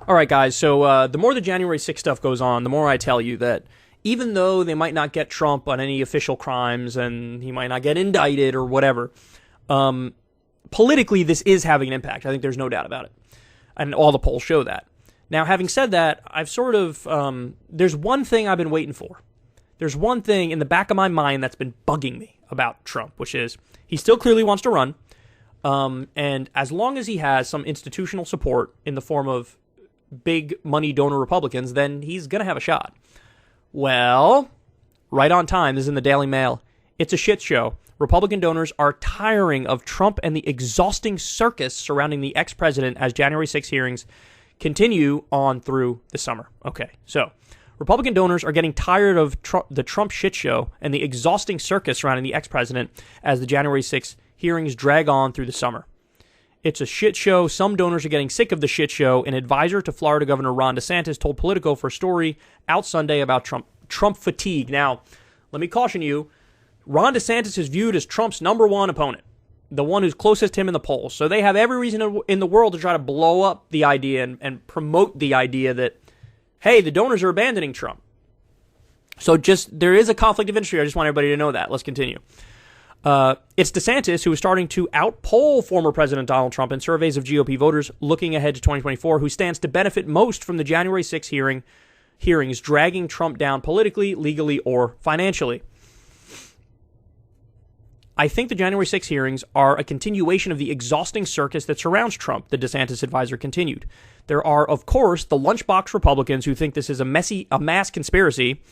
All right, guys, so the more the January 6th stuff goes on, the more I tell you that even though they might not get Trump on any official crimes and he might not get indicted or whatever, politically this is having an impact. I think there's no doubt about it. And all the polls show that. Now, having said that, I've sort of, there's one thing I've been waiting for. There's one thing in the back of my mind that's been bugging me about Trump, which is he still clearly wants to run. And as long as he has some institutional support in the form of big money donor Republicans, then he's going to have a shot. Well, right on time, this is in the Daily Mail. It's a shit show. Republican donors are tiring of Trump and the exhausting circus surrounding the ex-president as January 6 hearings continue on through the summer. Okay, so Republican donors are getting tired of the Trump shit show and the exhausting circus surrounding the ex-president as the January 6 hearings drag on through the summer. It's a shit show. Some donors are getting sick of the shit show. An advisor to Florida Governor Ron DeSantis told Politico for a story out Sunday about Trump fatigue. Now, let me caution you, Ron DeSantis is viewed as Trump's number one opponent, the one who's closest to him in the polls. So they have every reason in the world to try to blow up the idea and promote the idea that, hey, the donors are abandoning Trump. So there is a conflict of interest here. I just want everybody to know that. Let's continue. It's DeSantis who is starting to outpoll former President Donald Trump in surveys of GOP voters looking ahead to 2024, who stands to benefit most from the January 6 hearings dragging Trump down politically, legally, or financially. I think the January 6 hearings are a continuation of the exhausting circus that surrounds Trump, the DeSantis advisor continued. There are, of course, the lunchbox Republicans who think this is a mass conspiracy,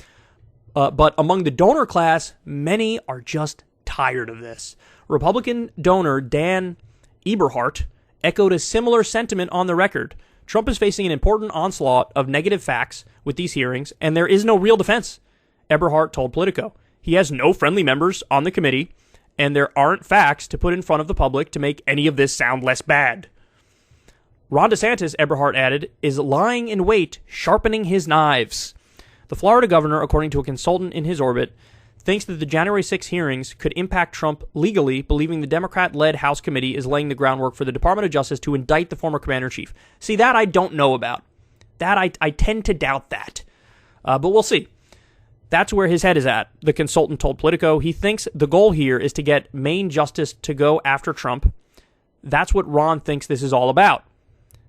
but among the donor class, many are just tired of this. Republican donor Dan Eberhardt echoed a similar sentiment on the record. Trump is facing an important onslaught of negative facts with these hearings, and there is no real defense, Eberhardt told Politico. He has no friendly members on the committee, and there aren't facts to put in front of the public to make any of this sound less bad. Ron DeSantis, Eberhardt added, is lying in wait, sharpening his knives. The Florida governor, according to a consultant in his orbit, thinks that the January 6 hearings could impact Trump legally, believing the Democrat-led House committee is laying the groundwork for the Department of Justice to indict the former commander-in-chief. See, that I don't know about. That I tend to doubt that. But we'll see. That's where his head is at, the consultant told Politico. He thinks the goal here is to get Maine justice to go after Trump. That's what Ron thinks this is all about.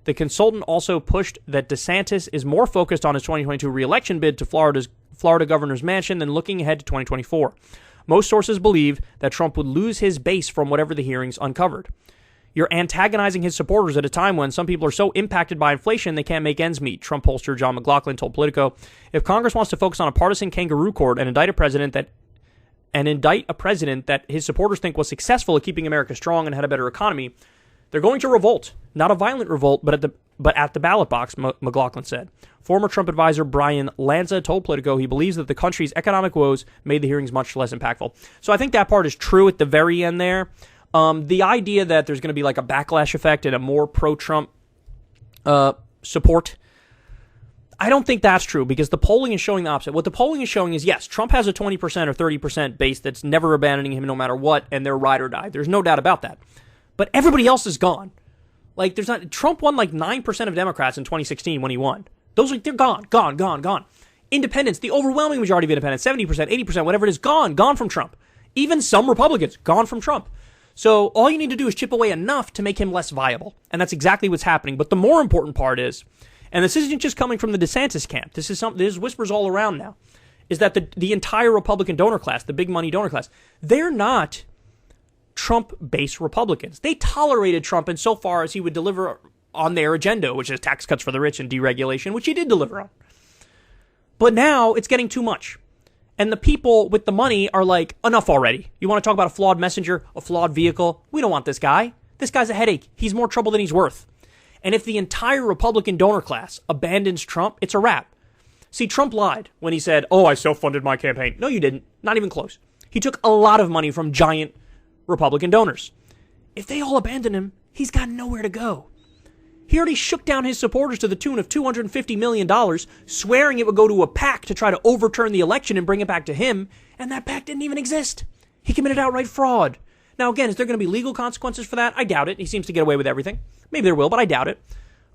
The consultant also pushed that DeSantis is more focused on his 2022 re-election bid to Florida governor's mansion than looking ahead to 2024. Most sources believe that Trump would lose his base from whatever the hearings uncovered. You're antagonizing his supporters at a time when some people are so impacted by inflation they can't make ends meet, Trump pollster John McLaughlin told Politico. If Congress wants to focus on a partisan kangaroo court and indict a president that his supporters think was successful at keeping America strong and had a better economy, they're going to revolt. Not a violent revolt, but at the ballot box, McLaughlin said. Former Trump advisor Brian Lanza told Politico he believes that the country's economic woes made the hearings much less impactful. So I think that part is true at the very end there. The idea that there's going to be like a backlash effect and a more pro-Trump support, I don't think that's true because the polling is showing the opposite. What the polling is showing is, yes, Trump has a 20% or 30% base that's never abandoning him no matter what, and they're ride or die. There's no doubt about that. But everybody else is gone. Like, Trump won like 9% of Democrats in 2016 when he won. They're gone. Independents, the overwhelming majority of independents, 70%, 80%, whatever it is, gone from Trump. Even some Republicans, gone from Trump. So all you need to do is chip away enough to make him less viable. And that's exactly what's happening. But the more important part is, and this isn't just coming from the DeSantis camp, there's whispers all around now, is that the entire Republican donor class, the big money donor class, they're not Trump-based Republicans. They tolerated Trump insofar as he would deliver on their agenda, which is tax cuts for the rich and deregulation, which he did deliver on. But now it's getting too much. And the people with the money are like, enough already. You want to talk about a flawed messenger, a flawed vehicle? We don't want this guy. This guy's a headache. He's more trouble than he's worth. And if the entire Republican donor class abandons Trump, it's a wrap. See, Trump lied when he said, I self-funded my campaign. No, you didn't. Not even close. He took a lot of money from giant Republican donors. If they all abandon him, he's got nowhere to go. He already shook down his supporters to the tune of $250 million, swearing it would go to a PAC to try to overturn the election and bring it back to him, and that PAC didn't even exist. He committed outright fraud. Now, again, is there going to be legal consequences for that? I doubt it. He seems to get away with everything. Maybe there will, but I doubt it.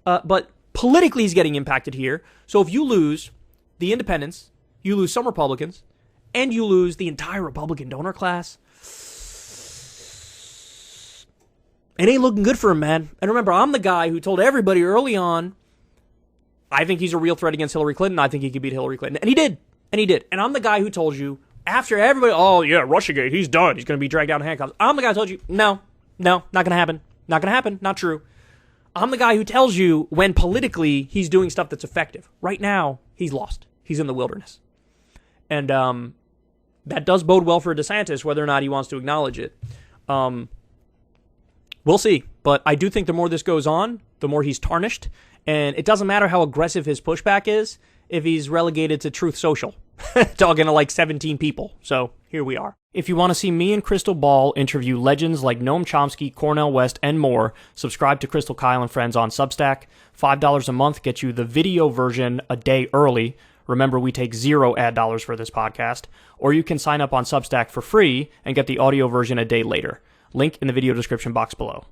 But Politically, he's getting impacted here. So if you lose the independents, you lose some Republicans, and you lose the entire Republican donor class, it ain't looking good for him, man. And remember, I'm the guy who told everybody early on, I think he's a real threat against Hillary Clinton. I think he could beat Hillary Clinton. And he did. And I'm the guy who told you, after everybody, oh yeah, Russiagate, he's done. He's going to be dragged out in handcuffs. I'm the guy who told you, no, not going to happen. Not going to happen. Not true. I'm the guy who tells you when politically he's doing stuff that's effective. Right now, he's lost. He's in the wilderness. And that does bode well for DeSantis, whether or not he wants to acknowledge it. We'll see. But I do think the more this goes on, the more he's tarnished. And it doesn't matter how aggressive his pushback is if he's relegated to Truth Social, talking to like 17 people. So here we are. If you want to see me and Crystal Ball interview legends like Noam Chomsky, Cornel West, and more, subscribe to Crystal Kyle and Friends on Substack. $5 a month gets you the video version a day early. Remember, we take 0 ad dollars for this podcast. Or you can sign up on Substack for free and get the audio version a day later. Link in the video description box below.